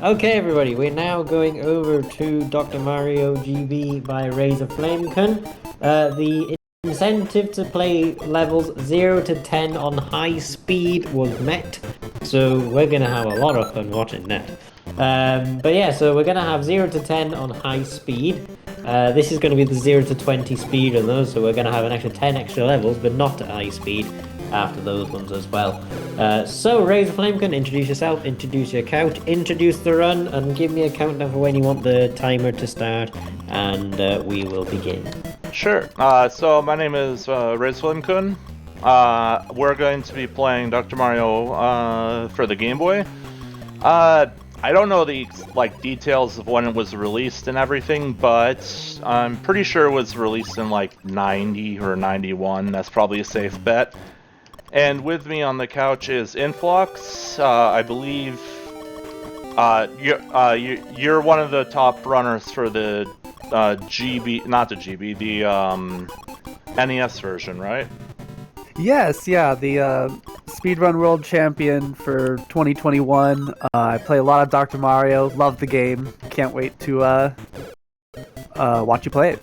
Okay, everybody, we're now going over to Dr. Mario GB by razorflamekun. The incentive to play levels 0 to 10 on high speed was met, so we're gonna have a lot of fun watching that. But yeah, so we're gonna have 0 to 10 on high speed. This is gonna be the 0 to 20 speed on those, so we're gonna have an extra 10 extra levels, but not at high speed after those ones as well. So razorflamekun, introduce yourself, introduce your couch, introduce the run, and give me a countdown for when you want the timer to start, and we will begin. Sure. So my name is razorflamekun. We're going to be playing Dr. Mario for the Game Boy. I don't know the details of when it was released and everything, but I'm pretty sure it was released in 90 or 91. That's probably a safe bet. And with me on the couch is Influx. I believe you're one of the top runners for the GB, not the GB, the NES version, right? Yes, yeah, the Speedrun World Champion for 2021. I play a lot of Dr. Mario, love the game, can't wait to watch you play it.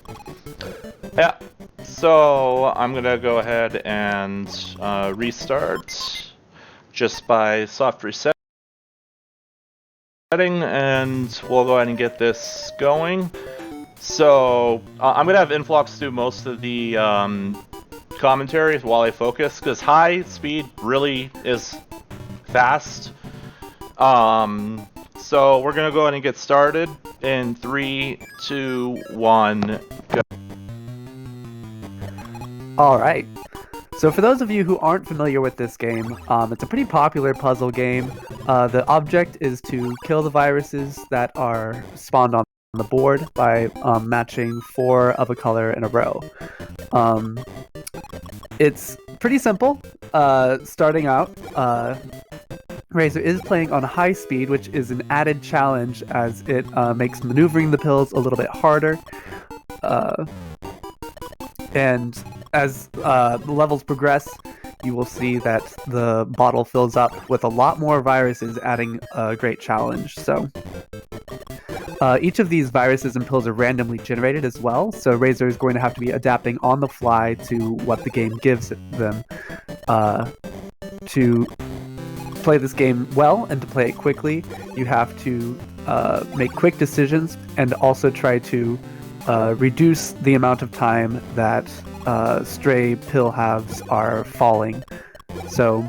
Yeah, so I'm gonna go ahead and restart just by soft resetting, and we'll go ahead and get this going. So I'm gonna have Influx do most of the commentary while I focus, because high speed really is fast. So we're gonna go ahead and get started in 3, 2, 1, go. Alright, so for those of you who aren't familiar with this game, it's a pretty popular puzzle game. The object is to kill the viruses that are spawned on the board by matching 4 of a color in a row. It's pretty simple. Starting out, Razor is playing on high speed, which is an added challenge as it makes maneuvering the pills a little bit harder. And as the levels progress, you will see that the bottle fills up with a lot more viruses, adding a great challenge. So each of these viruses and pills are randomly generated as well, so Razor is going to have to be adapting on the fly to what the game gives them. To play this game well and to play it quickly, you have to make quick decisions and also try to reduce the amount of time that stray pill halves are falling. So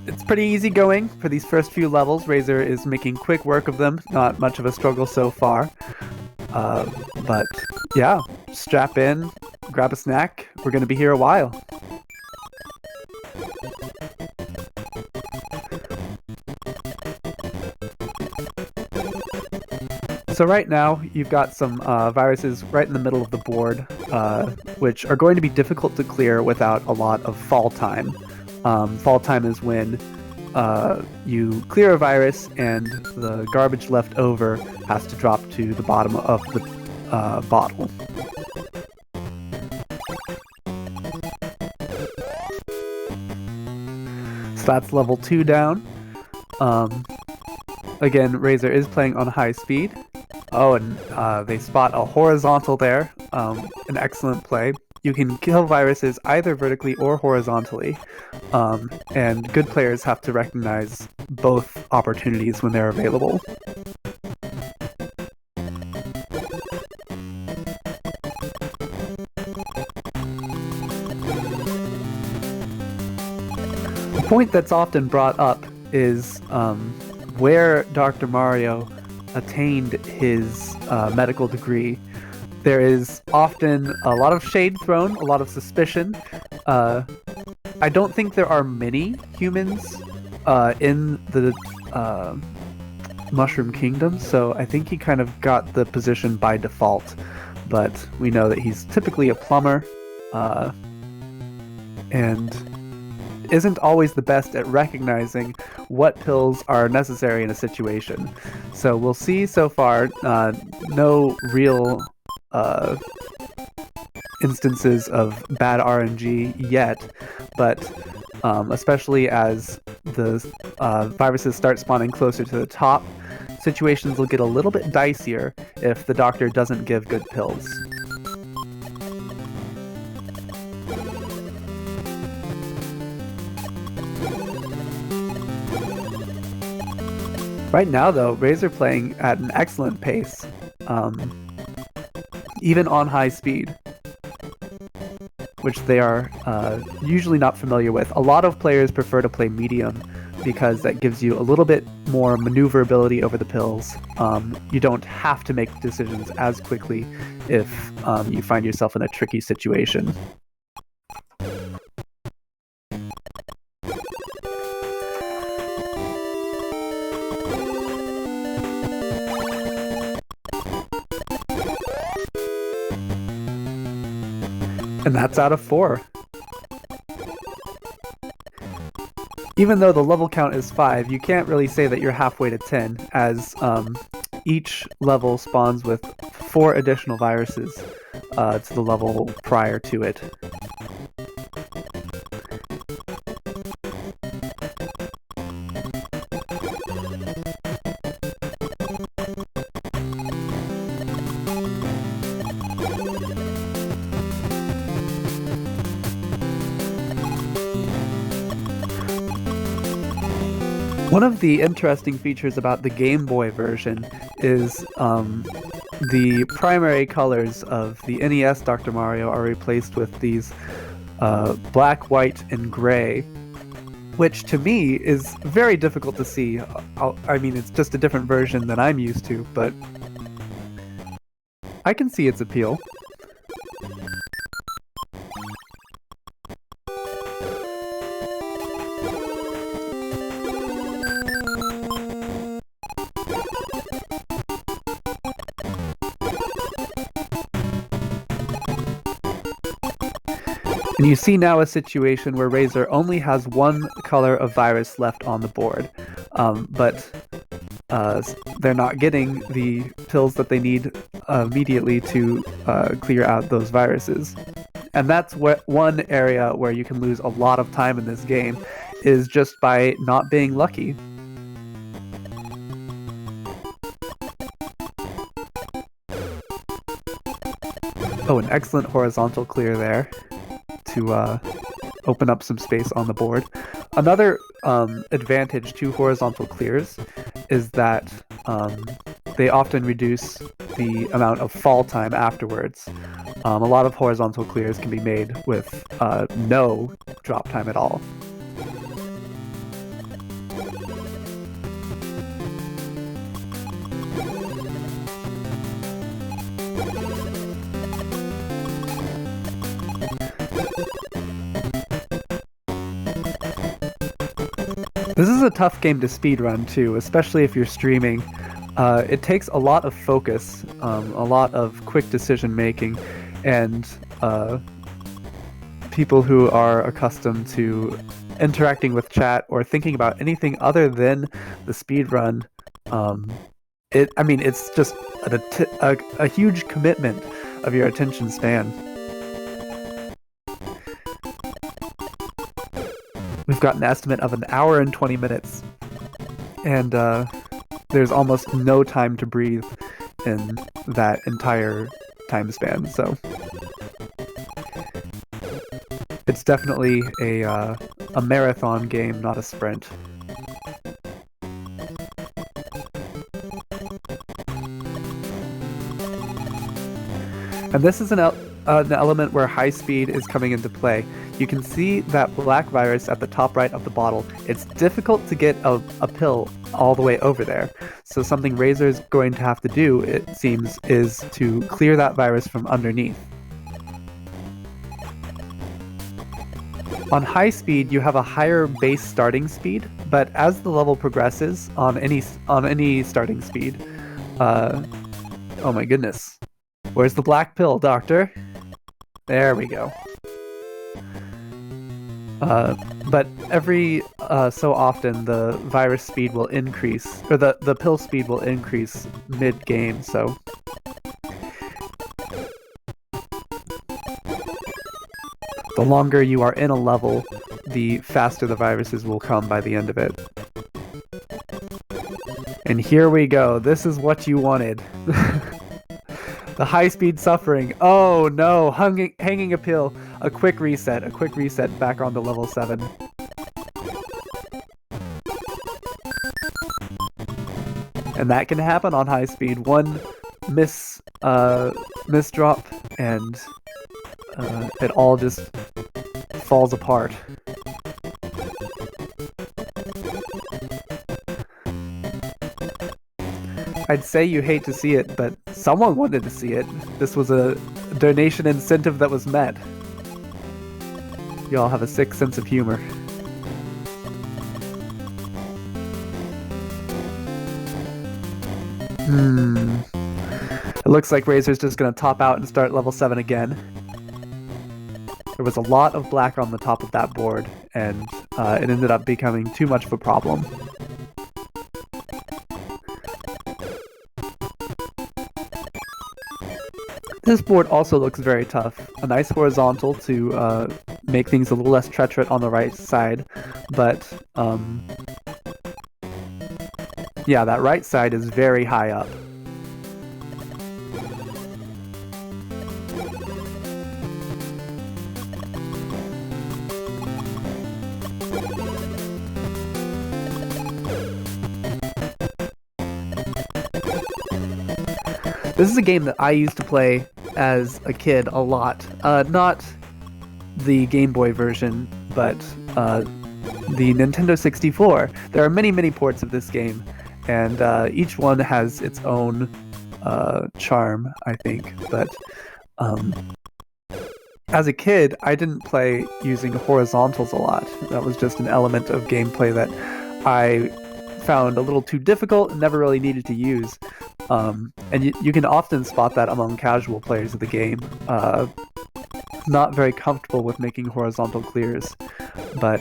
it's pretty easy going for these first few levels. Razor is making quick work of them, not much of a struggle so far. But yeah, strap in, grab a snack, we're going to be here a while. So right now, you've got some viruses right in the middle of the board, which are going to be difficult to clear without a lot of fall time. Fall time is when you clear a virus and the garbage left over has to drop to the bottom of the bottle. So that's level 2 down. Again, Razor is playing on high speed. Oh, and they spot a horizontal there. An excellent play. You can kill viruses either vertically or horizontally, and good players have to recognize both opportunities when they're available. The point that's often brought up is where Dr. Mario attained his medical degree. There is often a lot of shade thrown, a lot of suspicion. I don't think there are many humans in the Mushroom Kingdom, so I think he kind of got the position by default. But we know that he's typically a plumber, and isn't always the best at recognizing what pills are necessary in a situation. So we'll see so far, no real instances of bad RNG yet, but especially as the viruses start spawning closer to the top. Situations will get a little bit dicier if the doctor doesn't give good pills. Right now, though, Razor playing at an excellent pace, even on high speed, which they are usually not familiar with. A lot of players prefer to play medium because that gives you a little bit more maneuverability over the pills. You don't have to make decisions as quickly if you find yourself in a tricky situation. And that's out of 4. Even though the level count is 5, you can't really say that you're halfway to 10, as each level spawns with 4 additional viruses to the level prior to it. One of the interesting features about the Game Boy version is the primary colors of the NES Dr. Mario are replaced with these black, white, and gray, which to me is very difficult to see. I mean, it's just a different version than I'm used to, but I can see its appeal. And you see now a situation where Razor only has 1 color of virus left on the board, but they're not getting the pills that they need immediately to clear out those viruses. And that's one area where you can lose a lot of time in this game, is just by not being lucky. Oh, an excellent horizontal clear there to open up some space on the board. Another advantage to horizontal clears is that they often reduce the amount of fall time afterwards. A lot of horizontal clears can be made with no drop time at all. This is a tough game to speedrun too, especially if you're streaming. It takes a lot of focus, a lot of quick decision making, and people who are accustomed to interacting with chat or thinking about anything other than the speedrun. It's just a huge commitment of your attention span. We've got an estimate of 1 hour and 20 minutes, and there's almost no time to breathe in that entire time span, so it's definitely a marathon game, not a sprint. And this is an element where high speed is coming into play. You can see that black virus at the top right of the bottle. It's difficult to get a pill all the way over there. So something Razor's going to have to do, it seems, is to clear that virus from underneath. On high speed, you have a higher base starting speed, but as the level progresses on any starting speed, oh my goodness. Where's the black pill, Doctor? There we go. But every so often the virus speed will increase, or the pill speed will increase mid-game, so... The longer you are in a level, the faster the viruses will come by the end of it. And here we go. This is what you wanted. The high-speed suffering. Oh no, hanging a pill. A quick reset back onto level 7. And that can happen on high speed. One misdrop and it all just falls apart. I'd say you hate to see it, but someone wanted to see it. This was a donation incentive that was met. Y'all have a sick sense of humor. It looks like Razor's just gonna top out and start level 7 again. There was a lot of black on the top of that board, and it ended up becoming too much of a problem. This board also looks very tough. A nice horizontal to make things a little less treacherous on the right side, but yeah, that right side is very high up. This is a game that I used to play as a kid a lot. Not the Game Boy version, but the Nintendo 64. There are many, many ports of this game, and each one has its own charm, I think. But as a kid, I didn't play using horizontals a lot. That was just an element of gameplay that I found a little too difficult and never really needed to use. And you can often spot that among casual players of the game. Not very comfortable with making horizontal clears, but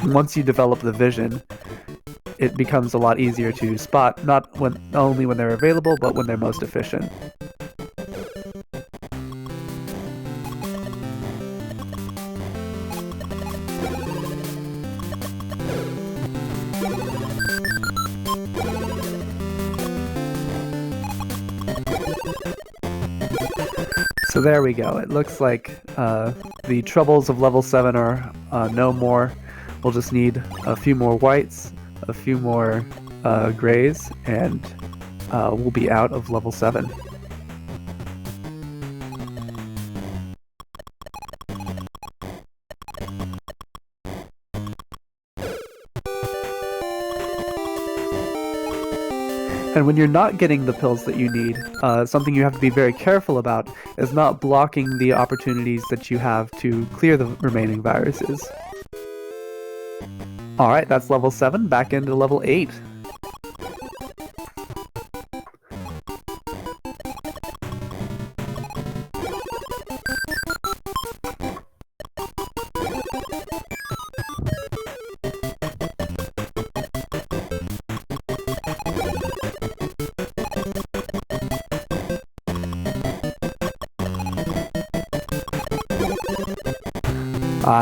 once you develop the vision, it becomes a lot easier to spot, not only when they're available, but when they're most efficient. So there we go. It looks like the troubles of level 7 are no more. We'll just need a few more whites, a few more grays, and we'll be out of level 7. And when you're not getting the pills that you need, something you have to be very careful about is not blocking the opportunities that you have to clear the remaining viruses. Alright, that's level 7, back into level 8.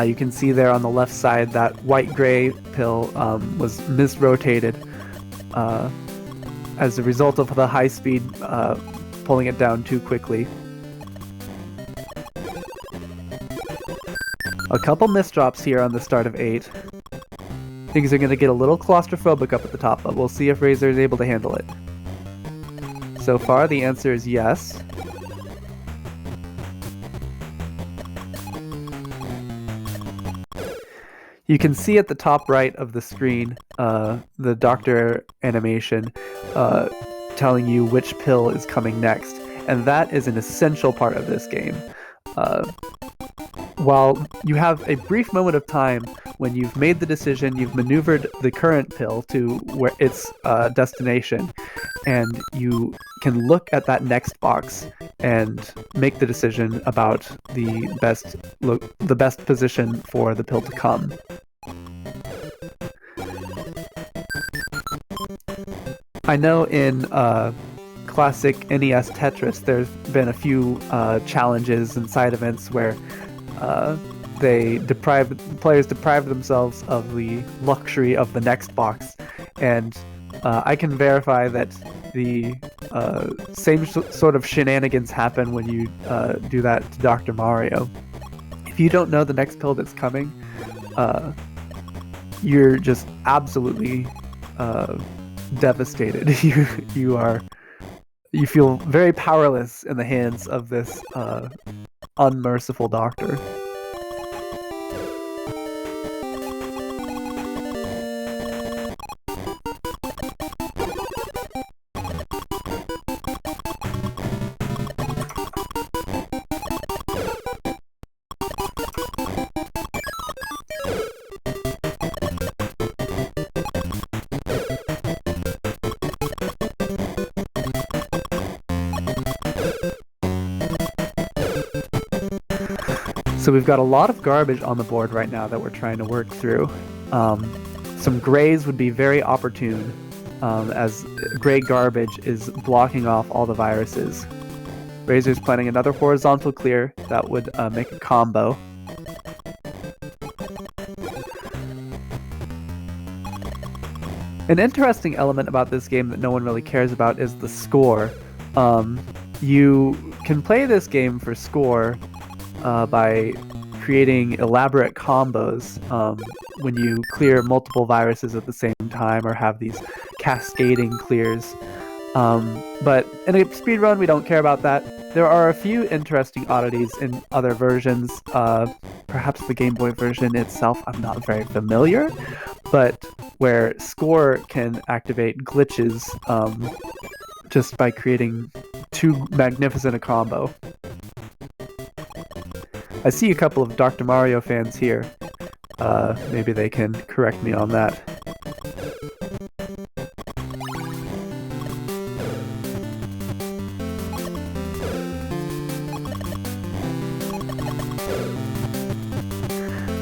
You can see there on the left side that white-gray pill was misrotated as a result of the high speed pulling it down too quickly. A couple misdrops here on the start of 8. Things are going to get a little claustrophobic up at the top, but we'll see if Razor is able to handle it. So far, the answer is yes. You can see at the top right of the screen the doctor animation telling you which pill is coming next, and that is an essential part of this game. While you have a brief moment of time when you've made the decision, you've maneuvered the current pill to where its destination, and you can look at that next box and make the decision about the best position for the pill to come. I know in classic NES Tetris, there's been a few challenges and side events where players deprive themselves of the luxury of the next box, and I can verify that the same sort of shenanigans happen when you do that to Dr. Mario. If you don't know the next pill that's coming, you're just absolutely devastated. You feel very powerless in the hands of this unmerciful doctor. So we've got a lot of garbage on the board right now that we're trying to work through. Some grays would be very opportune, as gray garbage is blocking off all the viruses. Razor's planning another horizontal clear that would make a combo. An interesting element about this game that no one really cares about is the score. You can play this game for score by creating elaborate combos when you clear multiple viruses at the same time or have these cascading clears. But in a speedrun, we don't care about that. There are a few interesting oddities in other versions. Perhaps the Game Boy version itself, I'm not very familiar, but where score can activate glitches just by creating too magnificent a combo. I see a couple of Dr. Mario fans here. Maybe they can correct me on that.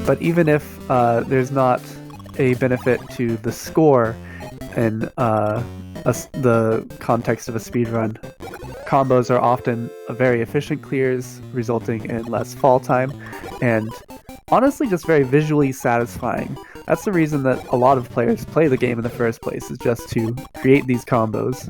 But even if there's not a benefit to the score in the context of a speedrun, combos are often very efficient clears, resulting in less fall time, and honestly just very visually satisfying. That's the reason that a lot of players play the game in the first place, is just to create these combos.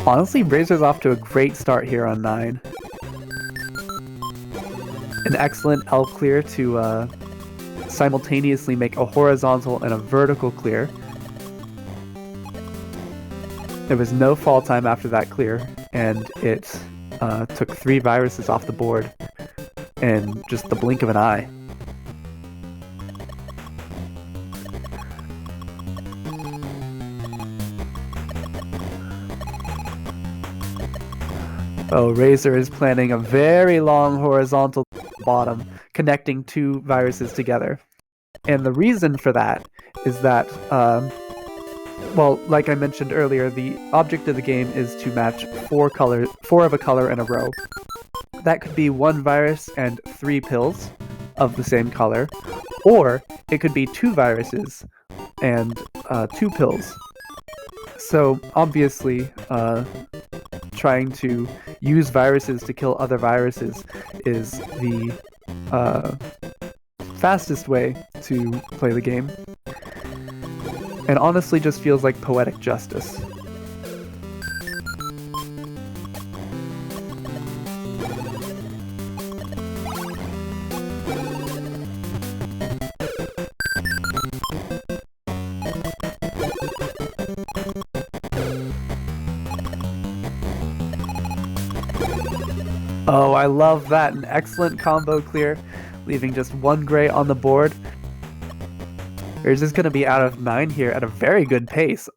Honestly, Razor's off to a great start here on 9. An excellent L clear to simultaneously make a horizontal and a vertical clear. There was no fall time after that clear, and it took 3 viruses off the board in just the blink of an eye. Oh, Razor is planning a very long horizontal bottom, connecting 2 viruses together. And the reason for that is that, well, like I mentioned earlier, the object of the game is to match 4 of a color in a row. That could be 1 virus and 3 pills of the same color, or it could be 2 viruses and 2 pills. So obviously, trying to use viruses to kill other viruses is the fastest way to play the game, and honestly just feels like poetic justice. Oh, I love that. An excellent combo clear, leaving just 1 gray on the board. We're just going to be out of 9 here at a very good pace.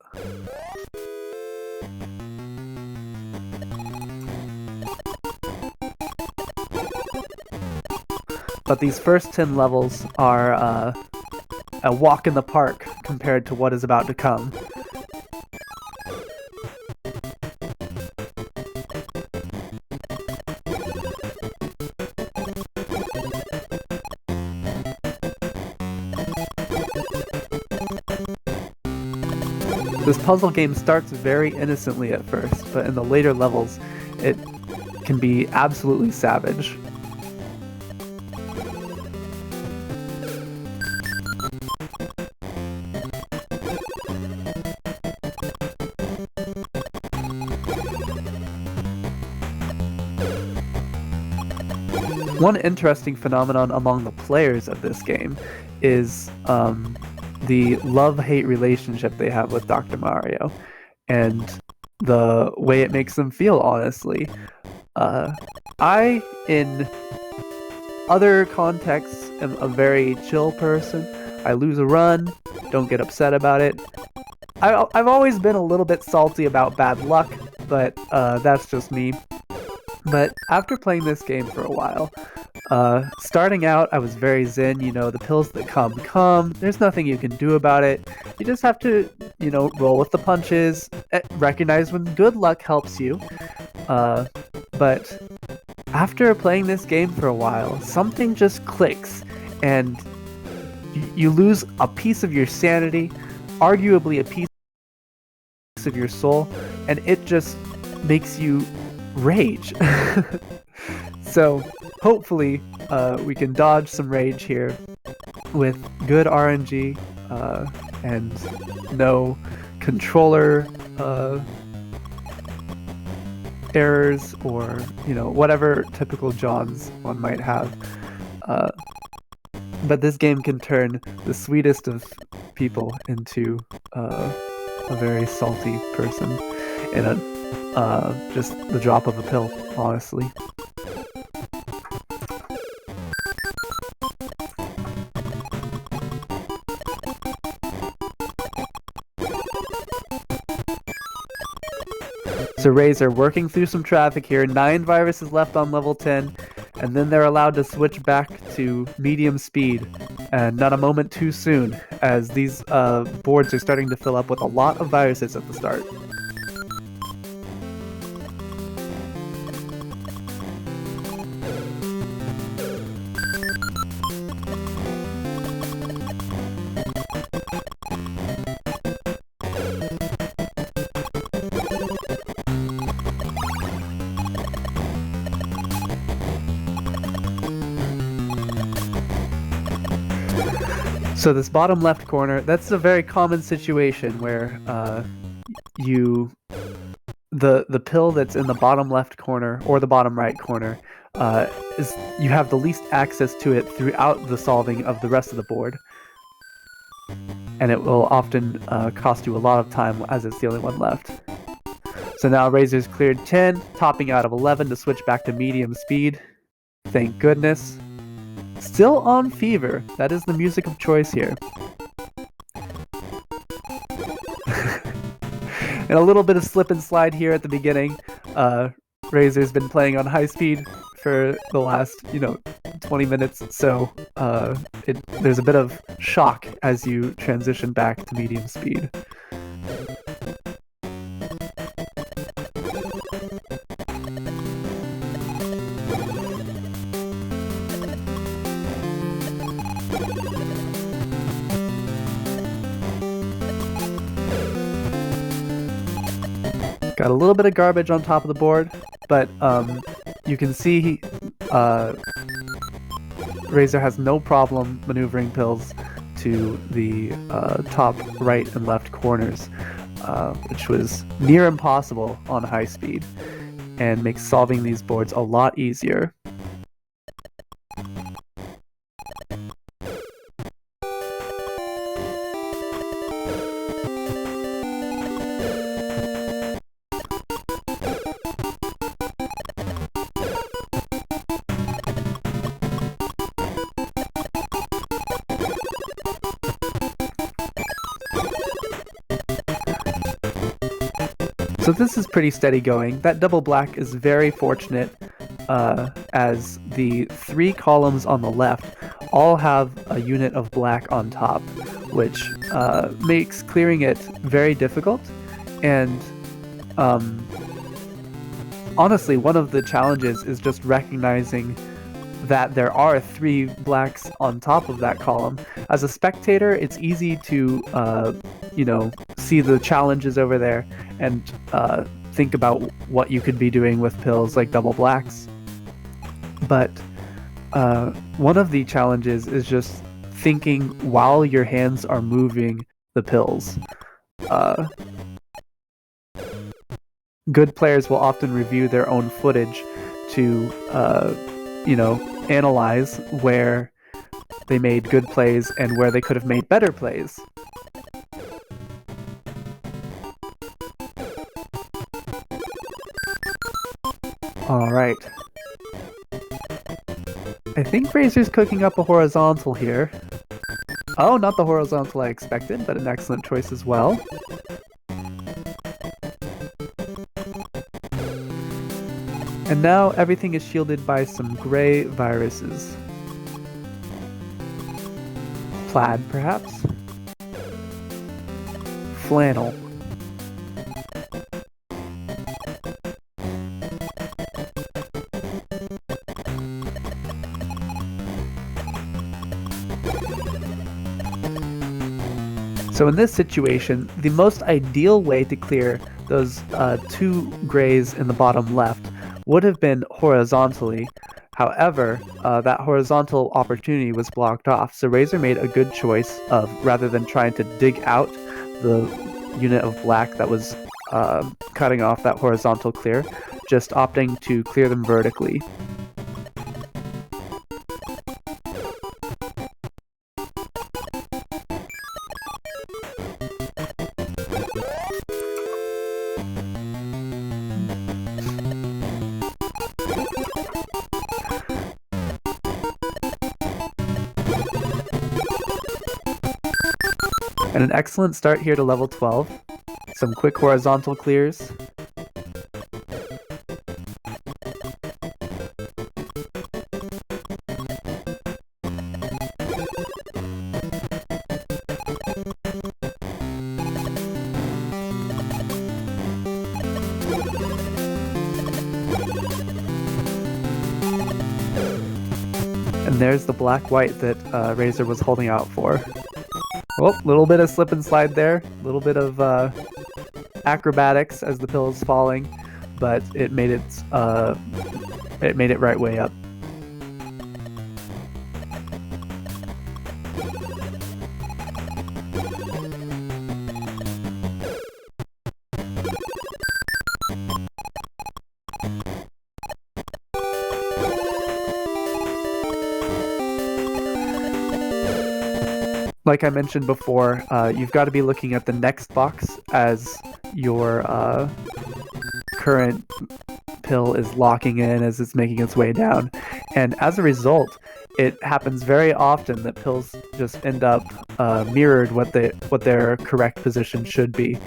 But these first 10 levels are a walk in the park compared to what is about to come. This puzzle game starts very innocently at first, but in the later levels, it can be absolutely savage. One interesting phenomenon among the players of this game is the love-hate relationship they have with Dr. Mario, and the way it makes them feel, honestly. I, in other contexts, am a very chill person. I lose a run, don't get upset about it. I've always been a little bit salty about bad luck, but that's just me. But after playing this game for a while, starting out, I was very zen. The pills that come. There's nothing you can do about it. You just have to, roll with the punches, recognize when good luck helps you. But after playing this game for a while, something just clicks, and you lose a piece of your sanity, arguably a piece of your soul, and it just makes you rage. So hopefully we can dodge some rage here with good RNG and no controller errors or whatever typical Johns one might have. But this game can turn the sweetest of people into a very salty person in just the drop of a pill, honestly. So Razor working through some traffic here, 9 viruses left on level 10, and then they're allowed to switch back to medium speed, and not a moment too soon, as these boards are starting to fill up with a lot of viruses at the start. So this bottom left corner, that's a very common situation where the pill that's in the bottom left corner or the bottom right corner is you have the least access to it throughout the solving of the rest of the board, and it will often cost you a lot of time as it's the only one left. So now Razor's cleared 10, topping out of 11 to switch back to medium speed. Thank goodness. Still on Fever. That is the music of choice here. And a little bit of slip and slide here at the beginning. Razor's been playing on high speed for the last, 20 minutes, so there's a bit of shock as you transition back to medium speed. Got a little bit of garbage on top of the board, but you can see Razor has no problem maneuvering pills to the top right and left corners, which was near impossible on high speed, and makes solving these boards a lot easier. So this is pretty steady going. That double black is very fortunate, as the 3 columns on the left all have a unit of black on top, which makes clearing it very difficult. And honestly, one of the challenges is just recognizing that there are 3 blacks on top of that column. As a spectator, it's easy to, see the challenges over there and think about what you could be doing with pills like double blacks. But one of the challenges is just thinking while your hands are moving the pills. Good players will often review their own footage to, analyze where they made good plays and where they could have made better plays. Alright. I think Razor's cooking up a horizontal here. Oh, not the horizontal I expected, but an excellent choice as well. And now everything is shielded by some gray viruses. Plaid, perhaps? Flannel. So in this situation, the most ideal way to clear those two grays in the bottom left would have been horizontally. However, that horizontal opportunity was blocked off, so Razor made a good choice of, rather than trying to dig out the unit of black that was cutting off that horizontal clear, just opting to clear them vertically. And an excellent start here to level 12. Some quick horizontal clears. And there's the black-white that Razor was holding out for. Oh, little bit of slip and slide there, a little bit of acrobatics as the pill is falling, but it made it right way up. Like I mentioned before, you've got to be looking at the next box as your current pill is locking in as it's making its way down. And as a result, it happens very often that pills just end up mirrored what their correct position should be.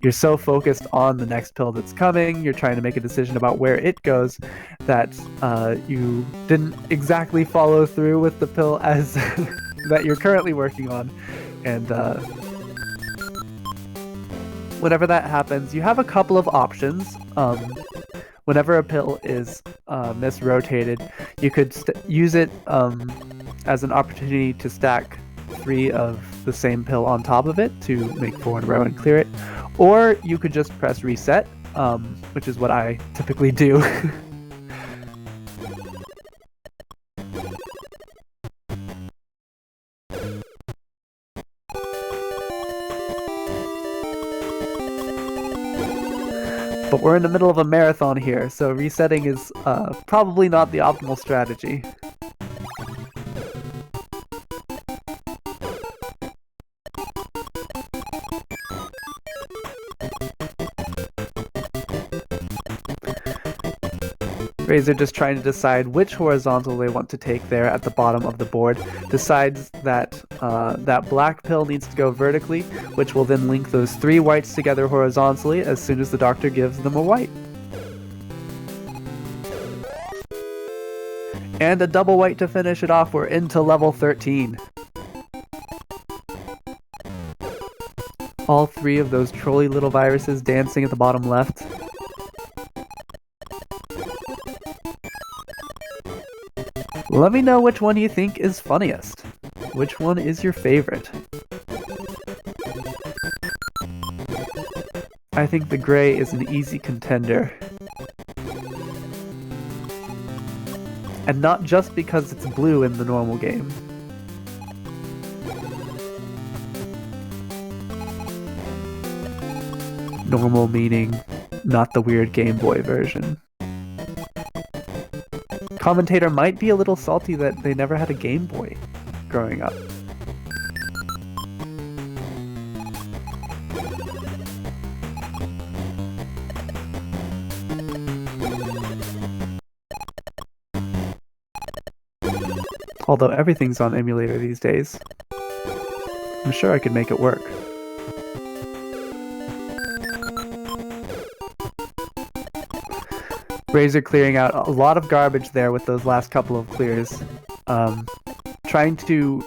You're so focused on the next pill that's coming, you're trying to make a decision about where it goes, that you didn't exactly follow through with the pill as that you're currently working on. And whenever that happens, you have a couple of options. Whenever a pill is misrotated, you could use it as an opportunity to stack 3 of the same pill on top of it to make 4 in a row and clear it. Or you could just press reset, which is what I typically do. But we're in the middle of a marathon here, so resetting is probably not the optimal strategy. Razor, just trying to decide which horizontal they want to take there at the bottom of the board, decides that that black pill needs to go vertically, which will then link those 3 whites together horizontally as soon as the doctor gives them a white. And a double white to finish it off. We're into level 13. All 3 of those trolly little viruses dancing at the bottom left. Let me know which one you think is funniest. Which one is your favorite? I think the gray is an easy contender. And not just because it's blue in the normal game. Normal meaning not the weird Game Boy version. Commentator might be a little salty that they never had a Game Boy growing up. Although everything's on emulator these days. I'm sure I could make it work. Razor clearing out a lot of garbage there with those last couple of clears. Trying to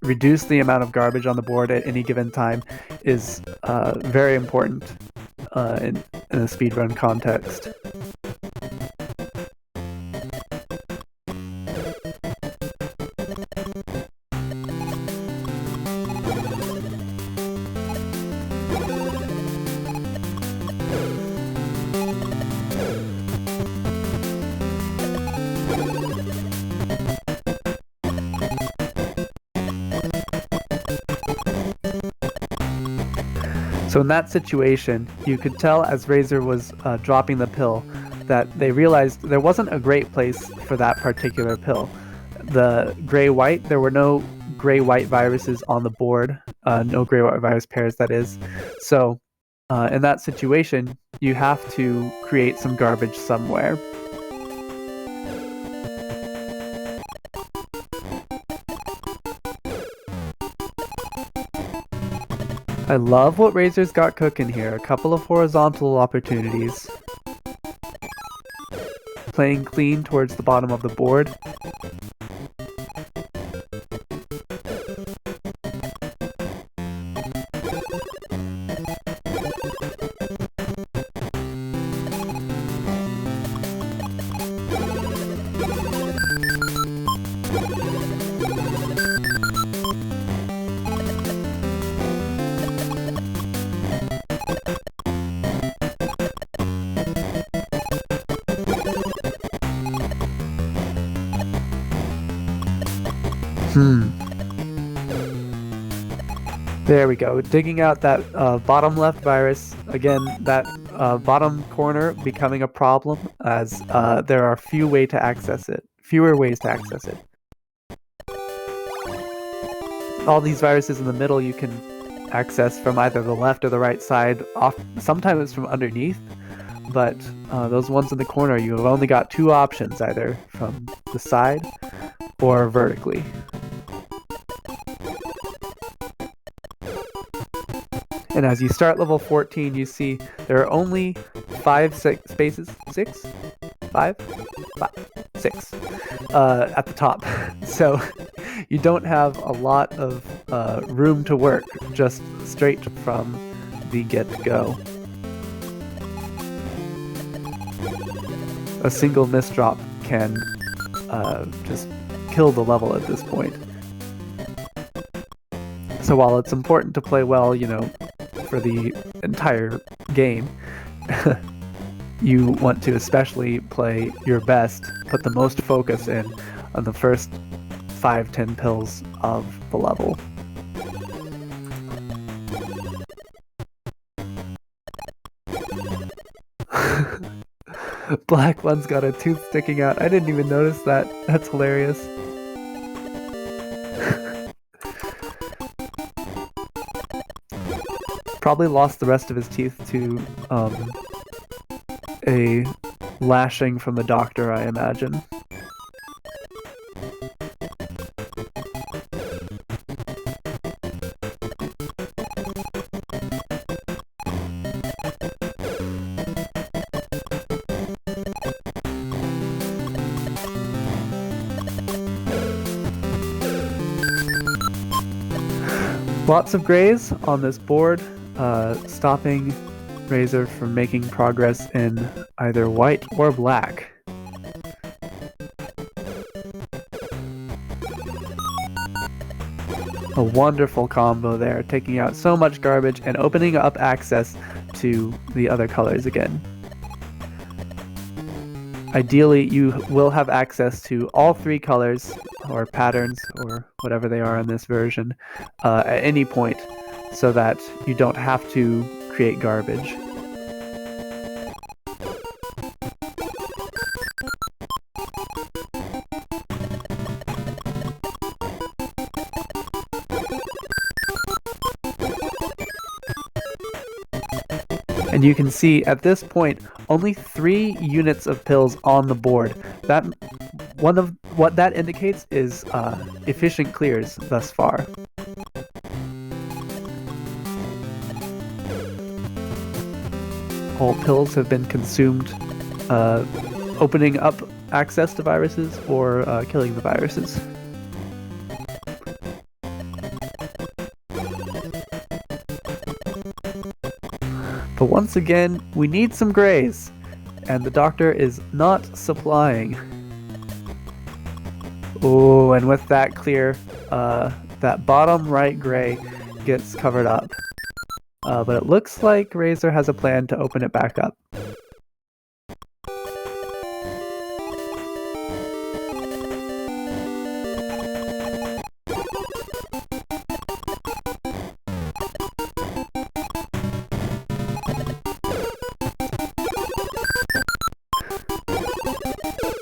reduce the amount of garbage on the board at any given time is very important in a speedrun context. So in that situation, you could tell as Razor was dropping the pill that they realized there wasn't a great place for that particular pill. The gray-white, there were no gray-white viruses on the board, no gray-white virus pairs, that is. So in that situation, you have to create some garbage somewhere. I love what Razor's got cooking here. A couple of horizontal opportunities. Playing clean towards the bottom of the board. There we go. Digging out that bottom left virus. Again, that bottom corner becoming a problem as there are fewer ways to access it. All these viruses in the middle you can access from either the left or the right side. Sometimes from underneath, but those ones in the corner, you have only got two options, either from the side or vertically. And as you start level 14, you see there are only 5 spaces, 6? 5? 6 at the top. So you don't have a lot of room to work just straight from the get-go. A single misdrop can just kill the level at this point. So while it's important to play well, for the entire game, you want to especially play your best, put the most focus in on the first 5-10 pills of the level. Black one's got a tooth sticking out. I didn't even notice that. That's hilarious. Probably lost the rest of his teeth to a lashing from the doctor, I imagine. Lots of grays on this board. Stopping Razor from making progress in either white or black. A A wonderful combo there, taking out so much garbage and opening up access to the other colors again. Ideally, you will have access to all 3 colors, or patterns, or whatever they are in this version, at any point, so that you don't have to create garbage. And you can see at this point only 3 units of pills on the board. That one of what that indicates is efficient clears thus far. All pills have been consumed, opening up access to viruses or killing the viruses. But once again, we need some grays, and the doctor is not supplying. Oh, and with that clear, that bottom right gray gets covered up. But it looks like Razor has a plan to open it back up.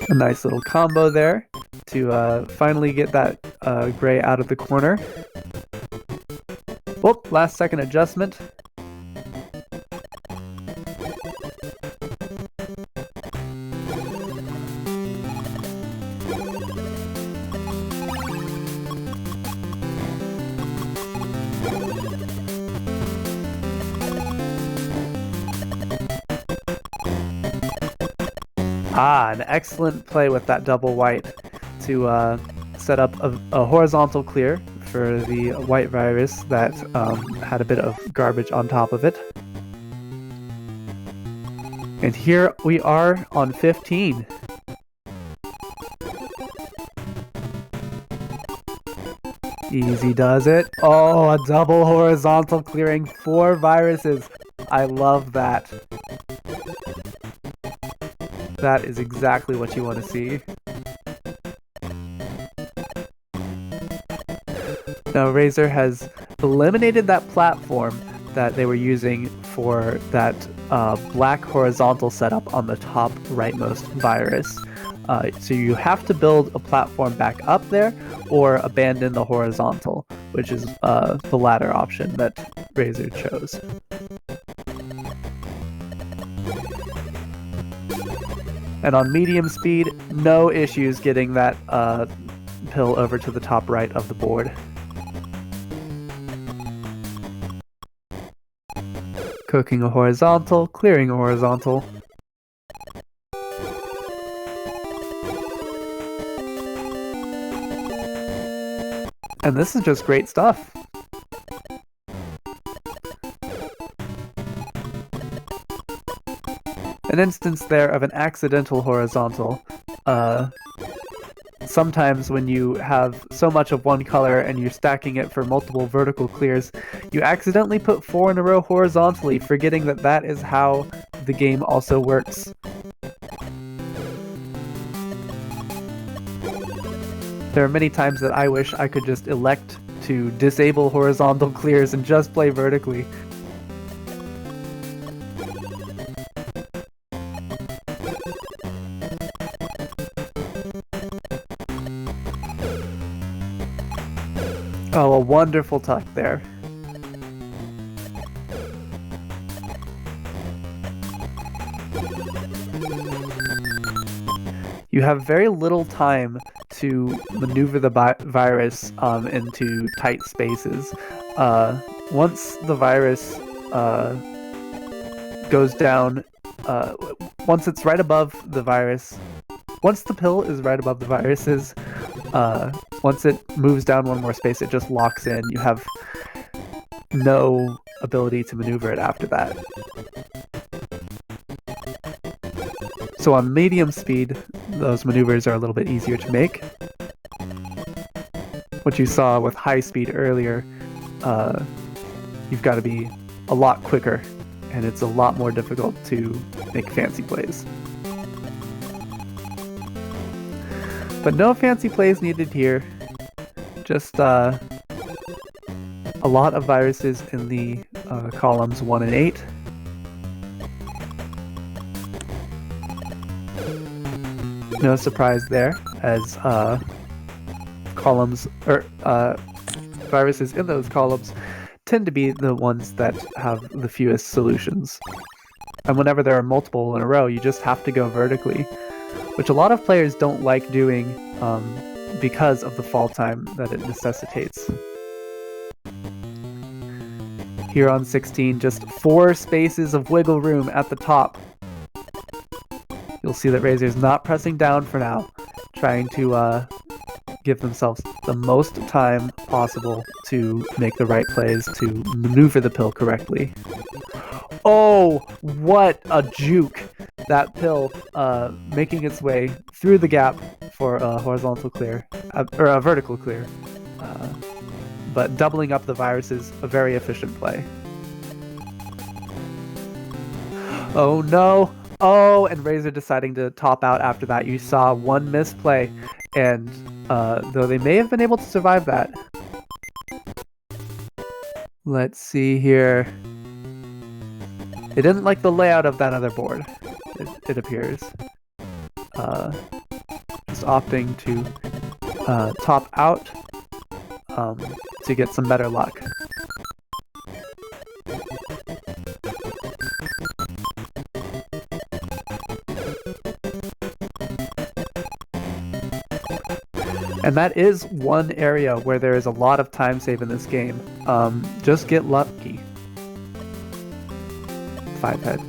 A nice little combo there to finally get that gray out of the corner. Whoop, last second adjustment. An excellent play with that double white to set up a horizontal clear for the white virus that had a bit of garbage on top of it. And here we are on 15. Easy does it. Oh, a double horizontal clearing 4 viruses. I love that. That is exactly what you want to see. Now Razor has eliminated that platform that they were using for that black horizontal setup on the top rightmost virus. So you have to build a platform back up there or abandon the horizontal, which is the latter option that Razor chose. And on medium speed, no issues getting that pill over to the top right of the board. Cooking a horizontal, clearing a horizontal. And this is just great stuff. An instance there of an accidental horizontal. Sometimes when you have so much of one color and you're stacking it for multiple vertical clears, you accidentally put 4 in a row horizontally, forgetting that that is how the game also works. There are many times that I wish I could just elect to disable horizontal clears and just play vertically. Oh, a wonderful tuck there. You have very little time to maneuver the virus into tight spaces. Once the virus goes down, once it's right above the virus, once the pill is right above the viruses, once it moves down one more space, it just locks in. You have no ability to maneuver it after that. So on medium speed, those maneuvers are a little bit easier to make. what you saw with high speed earlier, you've got to be a lot quicker, and it's a lot more difficult to make fancy plays. But no fancy plays needed here. Just a lot of viruses in the columns 1 and 8. No surprise there, as columns or viruses in those columns tend to be the ones that have the fewest solutions. And whenever there are multiple in a row, you just have to go vertically, which a lot of players don't like doing because of the fall time that it necessitates. Here on 16, just 4 spaces of wiggle room at the top. You'll see that Razor's not pressing down for now, trying to give themselves the most time possible to make the right plays, to maneuver the pill correctly. Oh, what a juke! That pill making its way through the gap for a horizontal clear, or a vertical clear. But doubling up the virus is a very efficient play. Oh no! Oh, and Razor deciding to top out after that. You saw one misplay, and though they may have been able to survive that. Let's see here. They didn't like the layout of that other board, it appears. Just opting to top out to get some better luck. And that is one area where there is a lot of time save in this game. Just get lucky. 5 head.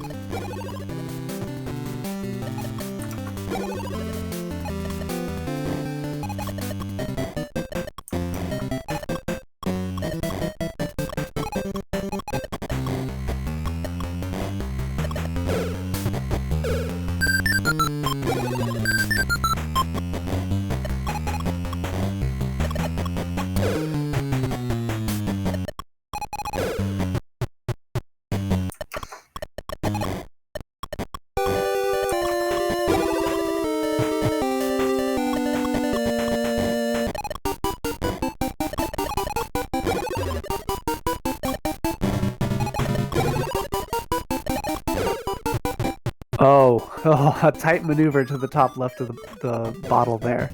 Oh, a tight maneuver to the top left of the bottle there.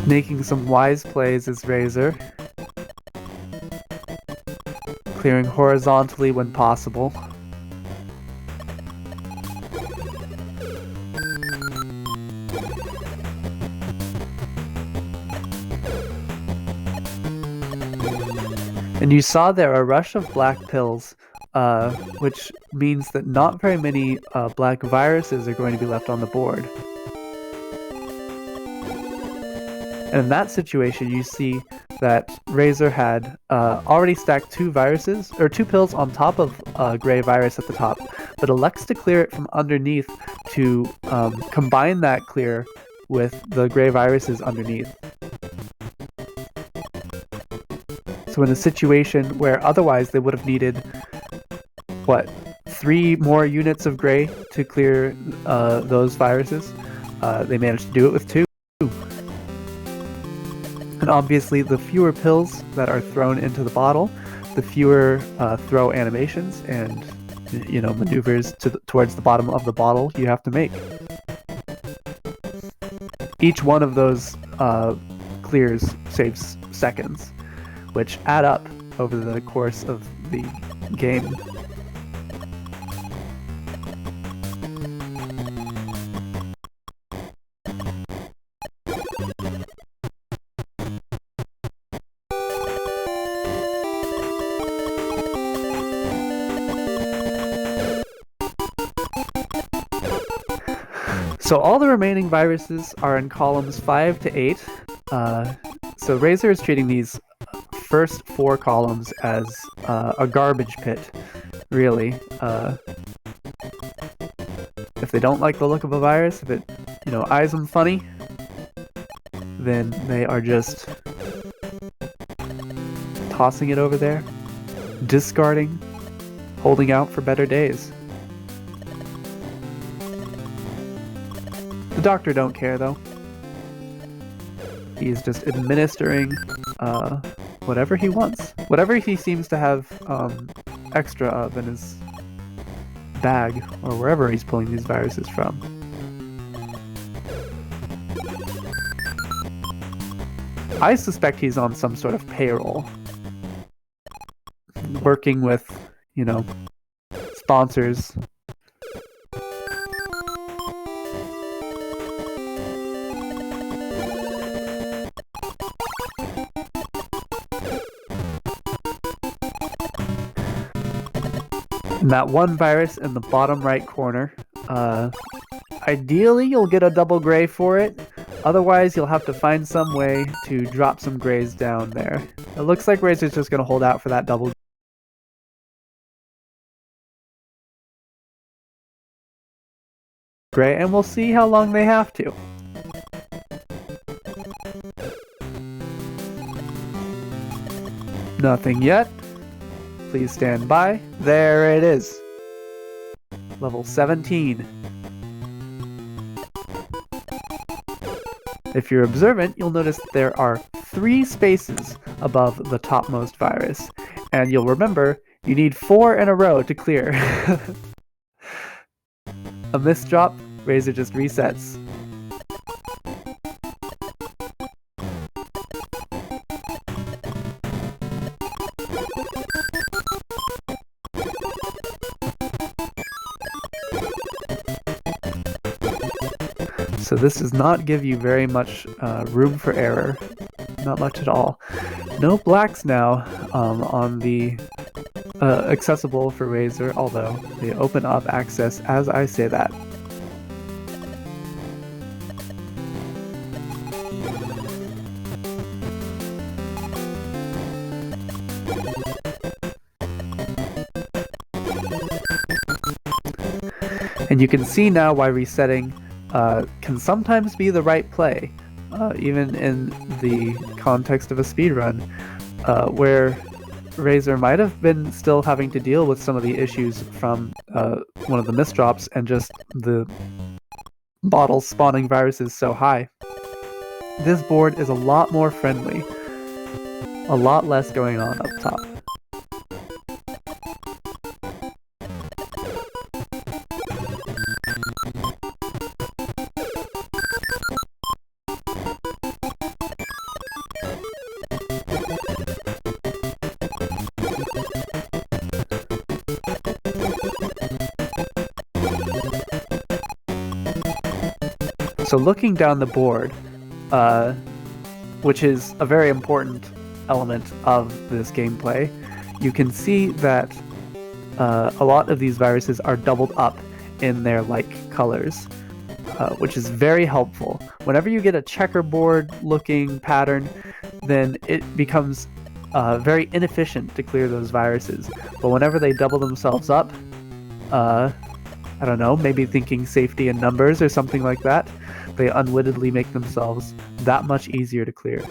Making some wise plays is Razor. Clearing horizontally when possible. And you saw there a rush of black pills, which means that not very many black viruses are going to be left on the board. And in that situation, you see that Razor had already stacked 2 viruses, or 2 pills on top of a gray virus at the top, but elects to clear it from underneath to combine that clear with the gray viruses underneath. So in a situation where otherwise they would have needed, 3 more units of gray to clear those viruses, they managed to do it with 2. And obviously, the fewer pills that are thrown into the bottle, the fewer throw animations and maneuvers towards the bottom of the bottle you have to make. Each one of those clears saves seconds, which add up over the course of the game. So all the remaining viruses are in columns 5 to 8. So Razor is treating these first 4 columns as a garbage pit, really. If they don't like the look of a virus, if it, eyes them funny, then they are just tossing it over there, discarding, holding out for better days. The doctor don't care, though. He's just administering whatever he wants. Whatever he seems to have extra of in his bag, or wherever he's pulling these viruses from. I suspect he's on some sort of payroll. Working with, sponsors. And that one virus in the bottom right corner, ideally you'll get a double gray for it. Otherwise, you'll have to find some way to drop some grays down there. It looks like Razor's just going to hold out for that double gray, and we'll see how long they have to. Nothing yet. Please stand by. There it is. Level 17. If you're observant, you'll notice that there are 3 spaces above the topmost virus. And you'll remember, you need 4 in a row to clear. A misdrop, Razor just resets. So this does not give you very much room for error. Not much at all. No blacks now on the accessible for Razor, although they open up access as I say that. And you can see now why resetting can sometimes be the right play, even in the context of a speedrun, where Razor might have been still having to deal with some of the issues from one of the misdrops and just the bottles spawning viruses so high. This board is a lot more friendly, a lot less going on up top. So looking down the board, which is a very important element of this gameplay, you can see that a lot of these viruses are doubled up in their like colors, which is very helpful. Whenever you get a checkerboard looking pattern, then it becomes very inefficient to clear those viruses. But whenever they double themselves up, I don't know, maybe thinking safety in numbers or something like that, they unwittingly make themselves that much easier to clear.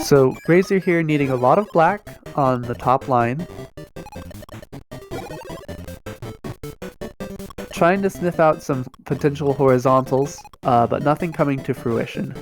So Razor here needing a lot of black on the top line. Trying to sniff out some potential horizontals, but nothing coming to fruition.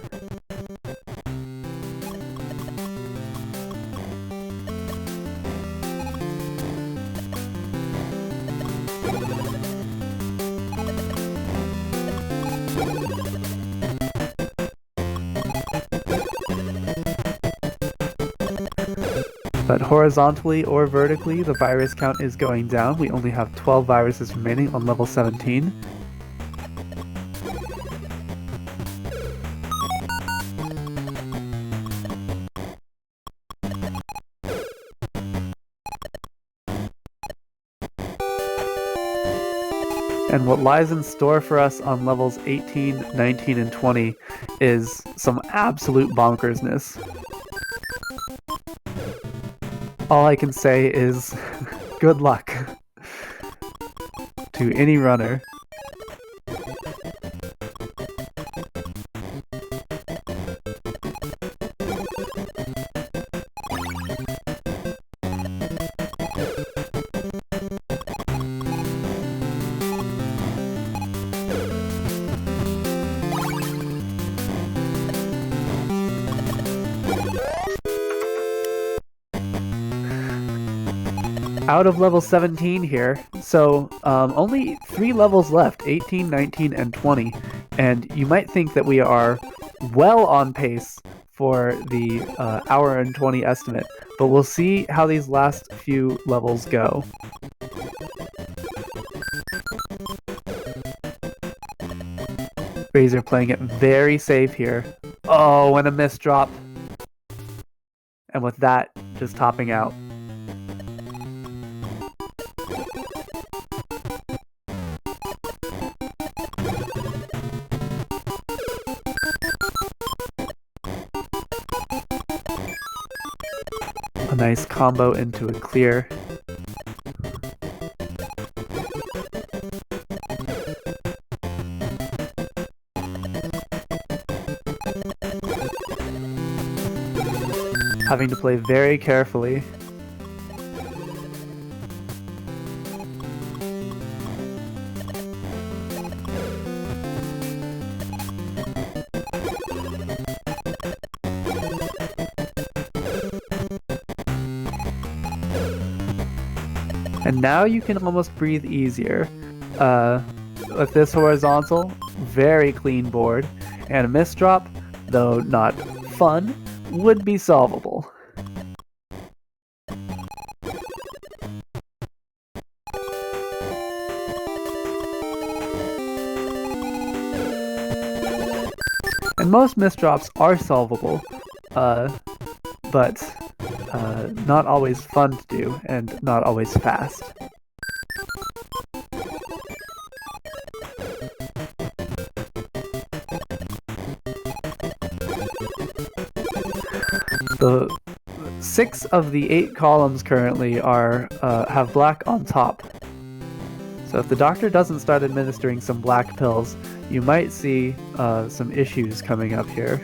But horizontally or vertically, the virus count is going down. We only have 12 viruses remaining on level 17. And what lies in store for us on levels 18, 19, and 20 is some absolute bonkersness. All I can say is good luck to any runner. Out of level 17 here, so only 3 levels left, 18, 19, and 20. And you might think that we are well on pace for the hour and 20 estimate, but we'll see how these last few levels go. Razor playing it very safe here. Oh, and a miss drop. And with that, just topping out. A nice combo into a clear. Having to play very carefully. And now you can almost breathe easier. With this horizontal, very clean board, and a miss drop, though not fun, would be solvable. And most misdrops are solvable, but not always fun to do, and not always fast. The 6 of the 8 columns currently are have black on top. So if the doctor doesn't start administering some black pills, you might see some issues coming up here.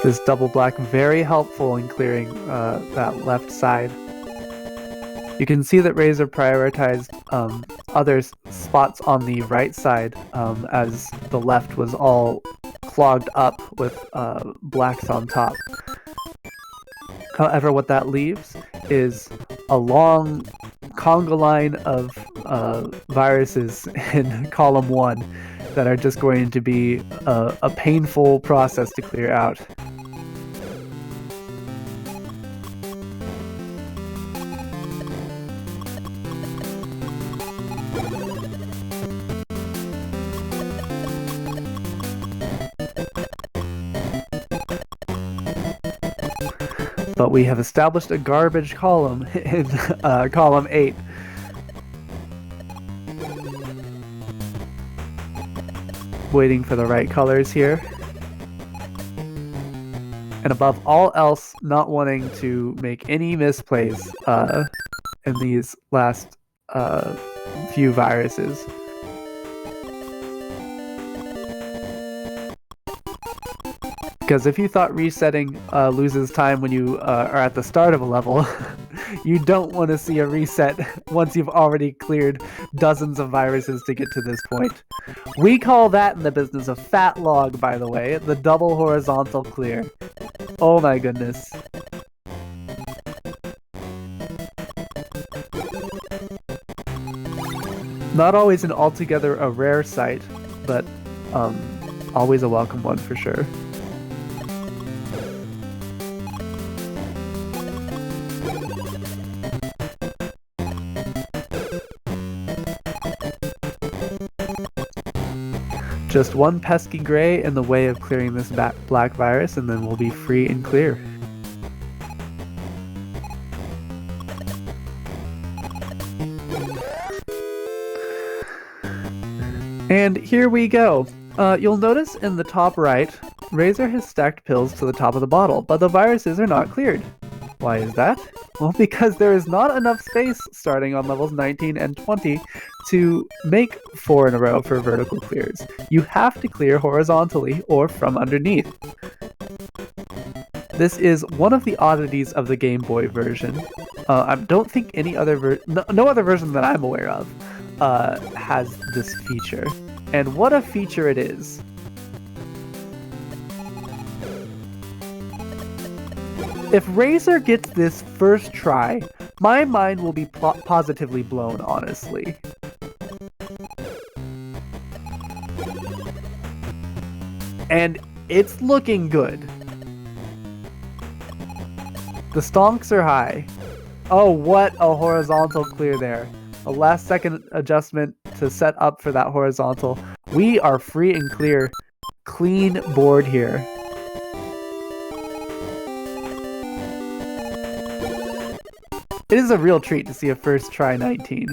This double black very helpful in clearing that left side. You can see that Razor prioritized other spots on the right side as the left was all clogged up with blacks on top. However, what that leaves is a long conga line of viruses in column 1 that are just going to be a painful process to clear out. But we have established a garbage column in column 8. Waiting for the right colors here. And above all else, not wanting to make any misplays in these last few viruses. Because if you thought resetting loses time when you are at the start of a level, You don't want to see a reset once you've already cleared dozens of viruses to get to this point. We call that in the business a fat log, by the way, the double horizontal clear. Oh my goodness. Not always an altogether a rare sight, but always a welcome one for sure. Just one pesky gray in the way of clearing this black virus, and then we'll be free and clear. And here we go. You'll notice in the top right, Razor has stacked pills to the top of the bottle, but the viruses are not cleared. Why is that? Well, because there is not enough space starting on levels 19 and 20 to make 4 in a row for vertical clears. You have to clear horizontally or from underneath. This is one of the oddities of the Game Boy version. I don't think any other no other version that I'm aware of has this feature. And what a feature it is. If Razor gets this first try, my mind will be positively blown, honestly. And it's looking good. The stonks are high. Oh, what a horizontal clear there. A last second adjustment to set up for that horizontal. We are free and clear. Clean board here. It is a real treat to see a first try 19.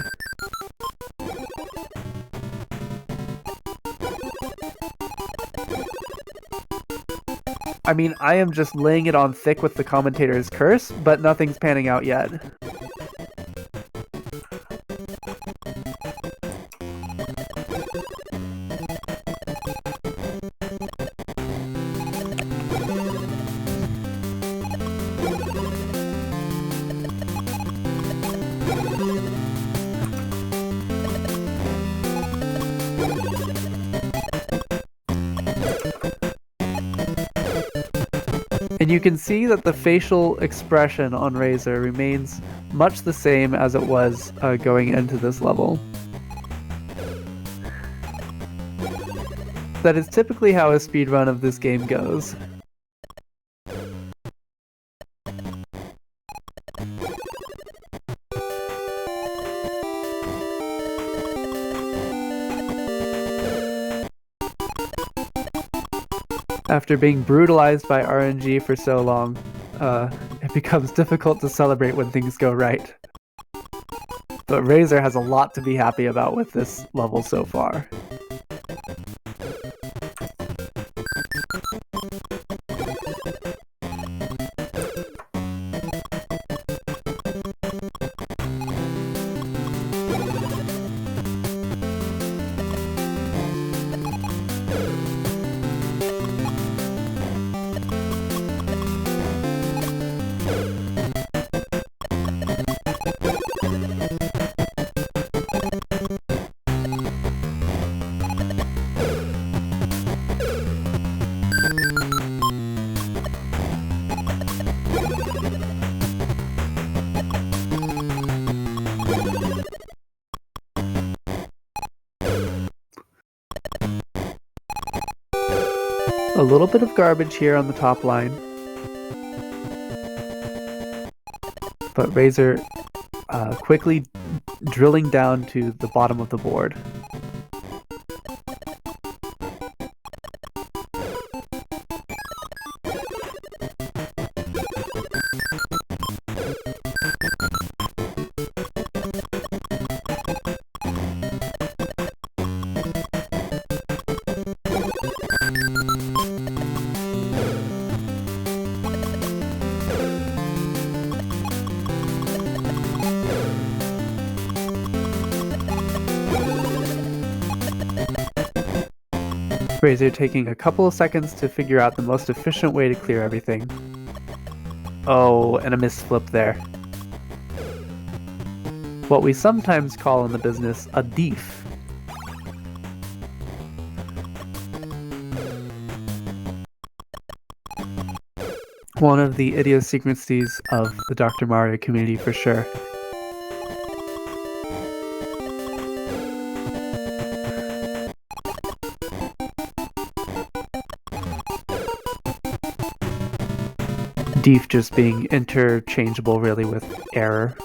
I mean, I am just laying it on thick with the commentator's curse, but nothing's panning out yet. And you can see that the facial expression on Razor remains much the same as it was going into this level. That is typically how a speedrun of this game goes. After being brutalized by RNG for so long, it becomes difficult to celebrate when things go right. But Razor has a lot to be happy about with this level so far. A little bit of garbage here on the top line. But Razor quickly drilling down to the bottom of the board. Razor taking a couple of seconds to figure out the most efficient way to clear everything. Oh, and a misflip there. what we sometimes call in the business a deef. One of the idiosyncrasies of the Dr. Mario community for sure. Deef just being interchangeable really with error.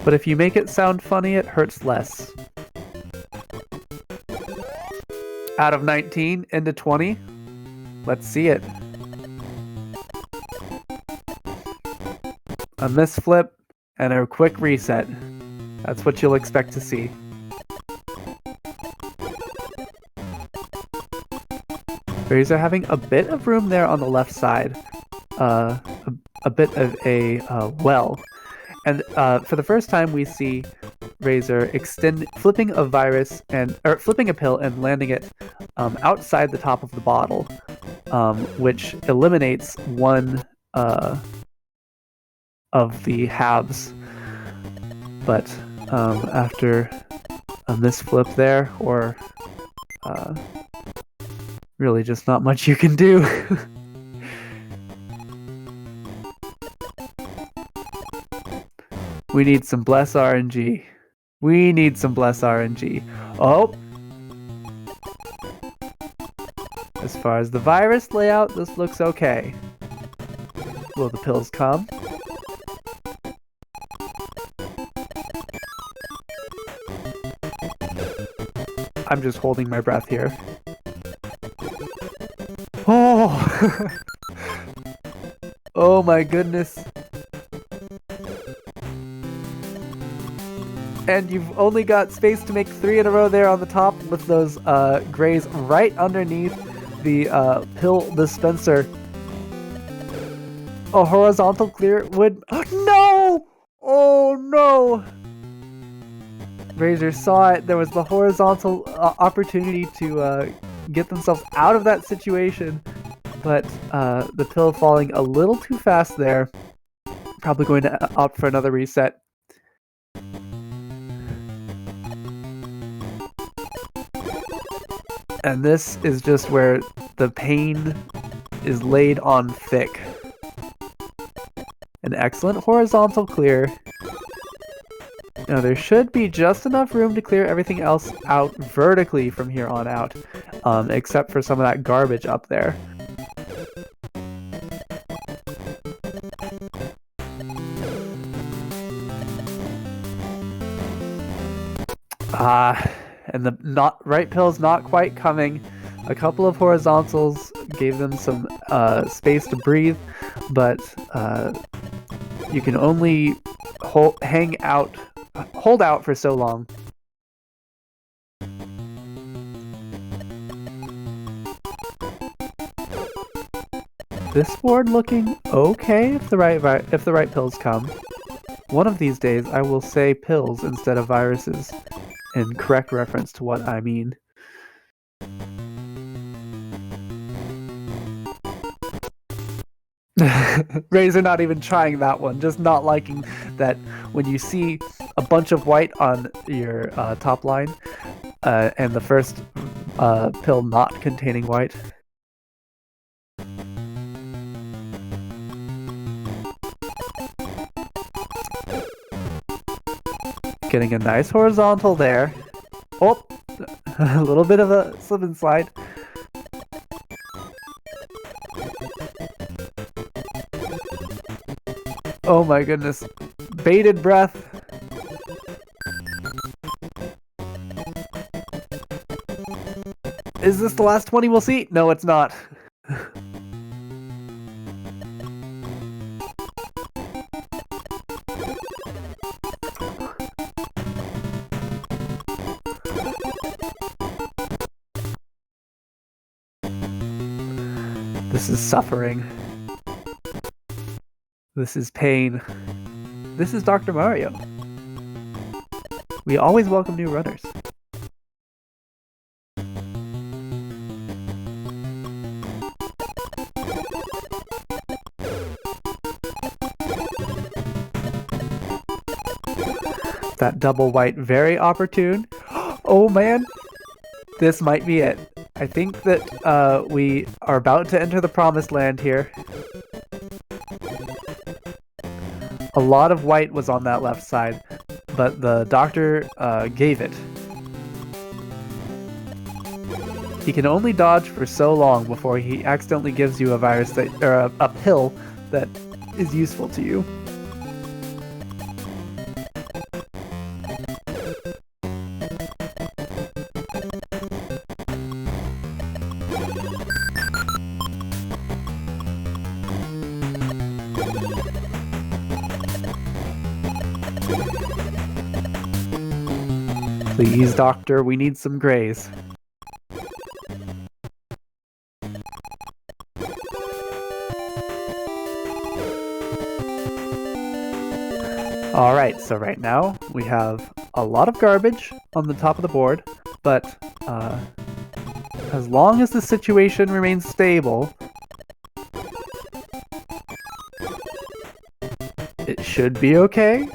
But if you make it sound funny, it hurts less. Out of 19 into 20. Let's see it. A misflip and a quick reset. That's what you'll expect to see. Razor having a bit of room there on the left side. A bit of a well. And for the first time we see Razor flipping a flipping a pill and landing it outside the top of the bottle, which eliminates one of the halves. But after a misflip there, or really just not much you can do. We need some bless RNG. We need some bless RNG. Oh! As far as the virus layout, this looks okay. Will the pills come? I'm just holding my breath here. Oh! Oh my goodness. And you've only got space to make 3 in a row there on the top with those grays right underneath the pill dispenser. A horizontal clear would... Oh, no! Oh no! Razor saw it. There was the horizontal opportunity to get themselves out of that situation, but the pill falling a little too fast there. Probably going to opt for another reset. And this is just where the pain is laid on thick. An excellent horizontal clear. Now there should be just enough room to clear everything else out vertically from here on out, except for some of that garbage up there. And the right pill's not quite coming. A couple of horizontals gave them some space to breathe, but you can only hold out for so long. This board looking okay if the right pills come. One of these days I will say pills instead of viruses, in correct reference to what I mean. Razor not even trying that one, just not liking that when you see a bunch of white on your top line and the first pill not containing white. Getting a nice horizontal there. Oh, a little bit of a slip and slide. Oh my goodness. Bated breath. Is this the last 20 we'll see? No, it's not. This is suffering. This is pain. This is Dr. Mario. We always welcome new runners. that double white very opportune. Oh man, this might be it. I think that we are about to enter the promised land here. A lot of white was on that left side, but the doctor gave it. He can only dodge for so long before he accidentally gives you a virus that, or a pill that is useful to you. Please, doctor, we need some grays. Alright, so right now we have a lot of garbage on the top of the board, but as long as the situation remains stable, it should be okay.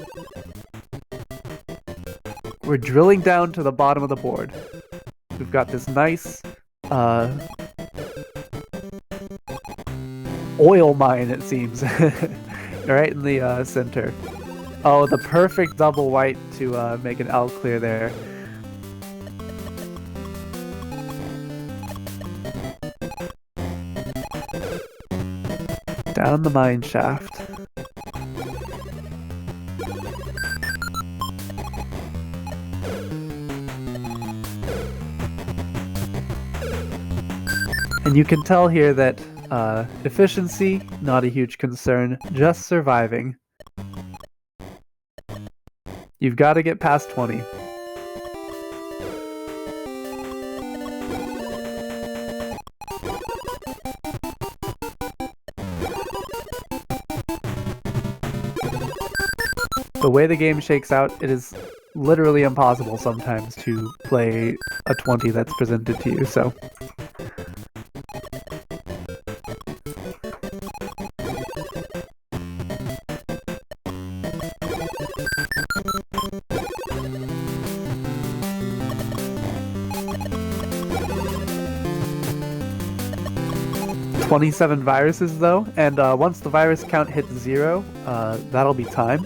We're drilling down to the bottom of the board. We've got this nice oil mine, it seems, right in the center. Oh, the perfect double white to make an L clear there. Down the mine shaft. And you can tell here that efficiency, not a huge concern, just surviving. You've got to get past 20. The way the game shakes out, it is literally impossible sometimes to play a 20 that's presented to you, so... 27 viruses though, and once the virus count hits 0, that'll be time.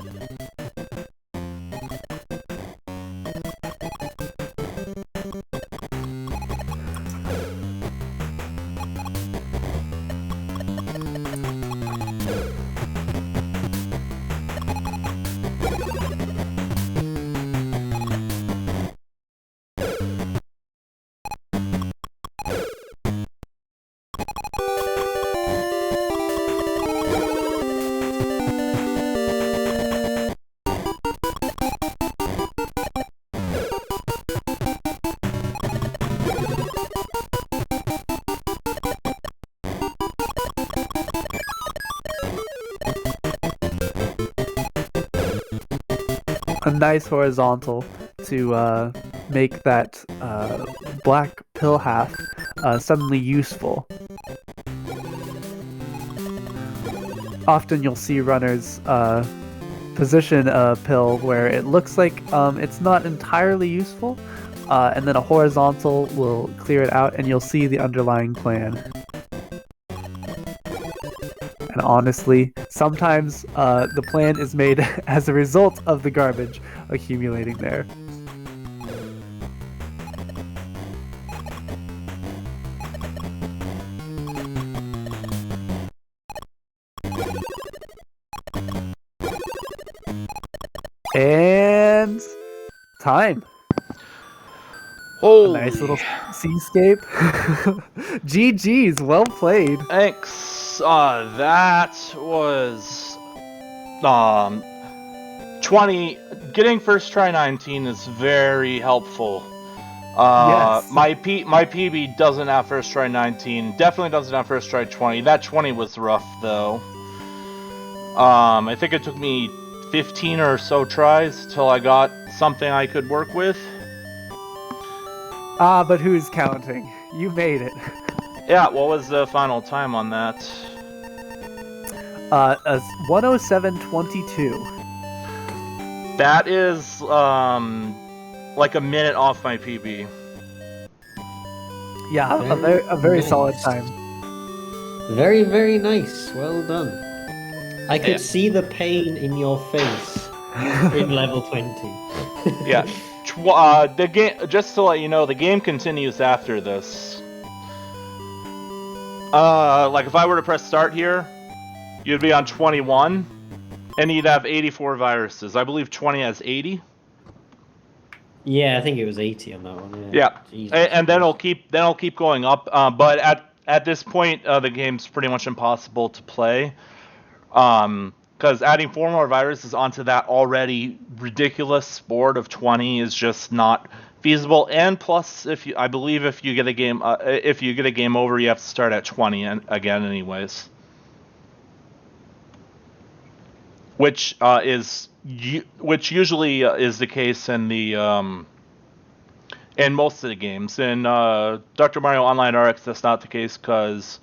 A nice horizontal to make that black pill half suddenly useful. Often you'll see runners position a pill where it looks like it's not entirely useful, and then a horizontal will clear it out and you'll see the underlying plan. And honestly, sometimes the plan is made as a result of the garbage accumulating there. And time. Holy. A nice little seascape. GG's, well played. Thanks. That was 20. Getting first try 19 is very helpful. Yes. My PB doesn't have first try 19. Definitely doesn't have first try 20. That 20 was rough though. I think it took me 15 or so tries till I got something I could work with. Ah, but who's counting? You made it. Yeah, what was the final time on that? 107.22. That is like a minute off my PB. Yeah, a very nice. solid time. Very, very nice. Well done. I could Yeah. see the pain in your face in level 20. Yeah. The game. Just to let you know, the game continues after this. Like if I were to press start here, you'd be on 21, and you'd have 84 viruses. I believe 20 has 80. Yeah, I think it was 80 on that one. Yeah, Jesus and then it'll Christ. keep going up. But at this point, the game's pretty much impossible to play. Because adding 4 more viruses onto that already ridiculous board of 20 is just not feasible. And plus, I believe if you get a game over, you have to start at 20 again, anyways. Which usually is the case in the in most of the games. In Dr. Mario Online RX, that's not the case because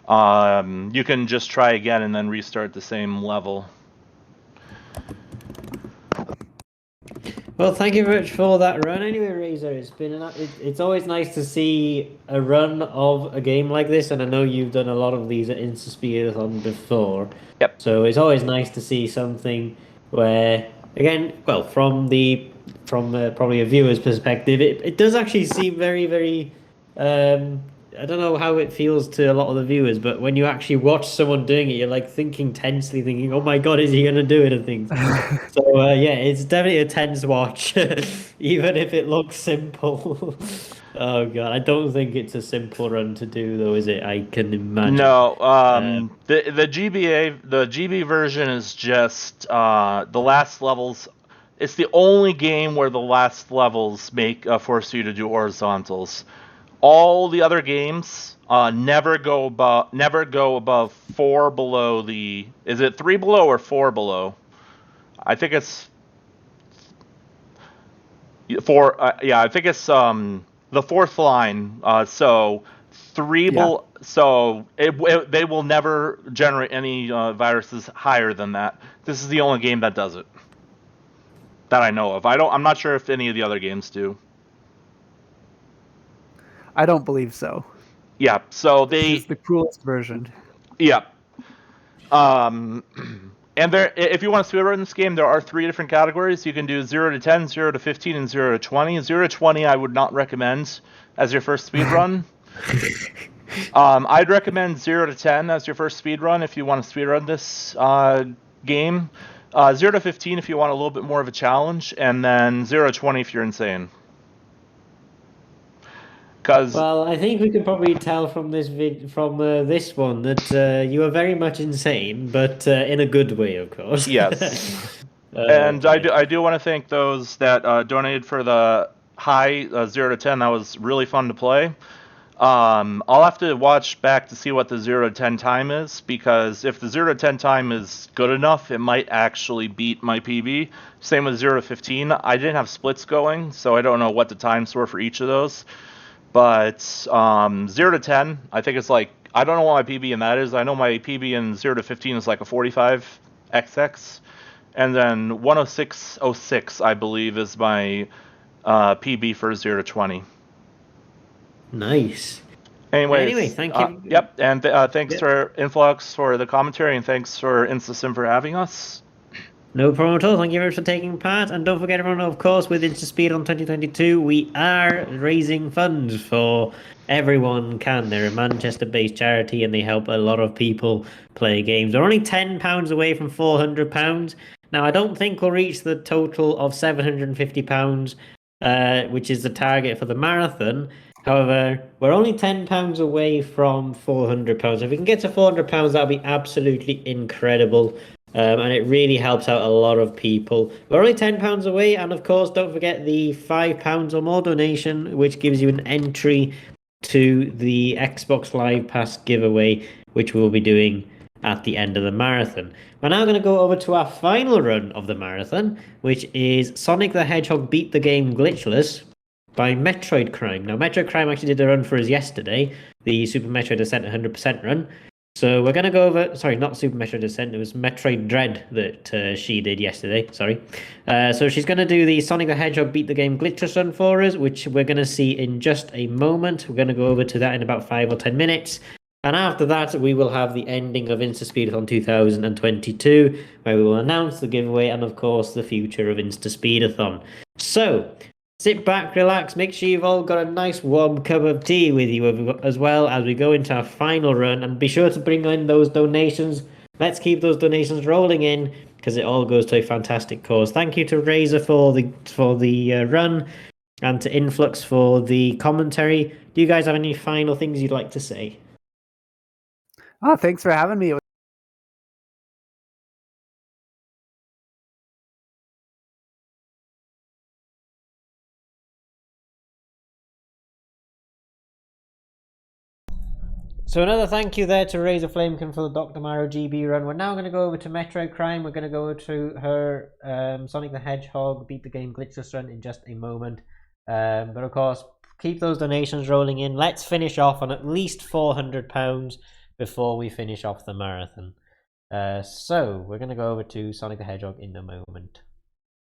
you can just try again and then restart the same level. Well, thank you very much for that run. Anyway, Razor, it's always nice to see a run of a game like this, and I know you've done a lot of these at InstaSpeedathon before. Yep. So it's always nice to see something where, again, well, from probably a viewer's perspective, it does actually seem very, very. I don't know how it feels to a lot of the viewers, but when you actually watch someone doing it, you're like tensely thinking, "Oh my god, is he gonna do it?" and things. So yeah, it's definitely a tense watch, even if it looks simple. Oh god, I don't think it's a simple run to do, though, is it? I can imagine. No, the GB version is just the last levels. It's the only game where the last levels force you to do horizontals. All the other games never go above 4 below the. Is it 3 below or 4 below? I think it's 4. Yeah, I think it's the 4th line. So 3 below. So they will never generate any viruses higher than that. This is the only game that does it that I know of. I'm not sure if any of the other games do. I don't believe so. Yeah, so This is the cruelest version. Yeah. And if you want to speedrun this game, there are 3 different categories. You can do 0 to 10, 0 to 15, and 0 to 20. 0 to 20 I would not recommend as your first speedrun. I'd recommend 0 to 10 as your first speedrun if you want to speedrun this game. 0 to 15 if you want a little bit more of a challenge, and then 0 to 20 if you're insane. Well, I think we can probably tell from this this one that you are very much insane, but in a good way, of course. Yes. And I do want to thank those that donated for the high 0 to 10. That was really fun to play. I'll have to watch back to see what the 0 to 10 time is, because if the 0 to 10 time is good enough, it might actually beat my PB. Same with 0 to 15. I didn't have splits going, so I don't know what the times were for each of those. But 0 to 10, I think it's like, I don't know what my PB in that is. I know my PB in 0 to 15 is like a 45XX. And then 106.06, I believe, is my PB for 0 to 20. Nice. Anyways, anyway, thank you. Yep, and thanks for Influx for the commentary, and thanks for InstaSim for having us. No problem at all. Thank you very much for taking part. And don't forget, everyone, of course, with InstaSpeedathon 2022, we are raising funds for EveryoneCan. They're a Manchester-based charity, and they help a lot of people play games. They're only £10 away from £400. Now, I don't think we'll reach the total of £750, which is the target for the marathon. However, we're only £10 away from £400. If we can get to £400, that'll be absolutely incredible. And it really helps out a lot of people. We're only £10 away, and of course, don't forget the £5 or more donation, which gives you an entry to the Xbox Live Pass giveaway, which we'll be doing at the end of the marathon. We're now going to go over to our final run of the marathon, which is Sonic the Hedgehog Beat the Game Glitchless by Metroid Crime. Now, Metroid Crime actually did a run for us yesterday, the Super Metroid Ascent 100% run. So we're going to go over, sorry, not Super Metroid Descent, it was Metroid Dread that she did yesterday, sorry. So she's going to do the Sonic the Hedgehog Beat the Game Glitchless Run for us, which we're going to see in just a moment. We're going to go over to that in about 5 or 10 minutes. And after that, we will have the ending of InstaSpeedathon 2022, where we will announce the giveaway and, of course, the future of InstaSpeedathon. So, sit back, relax, make sure you've all got a nice warm cup of tea with you as well as we go into our final run, and be sure to bring in those donations. Let's keep those donations rolling in, because it all goes to a fantastic cause. Thank you to Razor for the run, and to Influx for the commentary. Do you guys have any final things you'd like to say? Oh, thanks for having me. So another thank you there to Razor Flamekun for the Dr. Mario GB run. We're now going to go over to Metro Crime. We're going to go to her Sonic the Hedgehog Beat the Game Glitchless run in just a moment. But of course, keep those donations rolling in. Let's finish off on at least £400 before we finish off the marathon. So we're going to go over to Sonic the Hedgehog in a moment.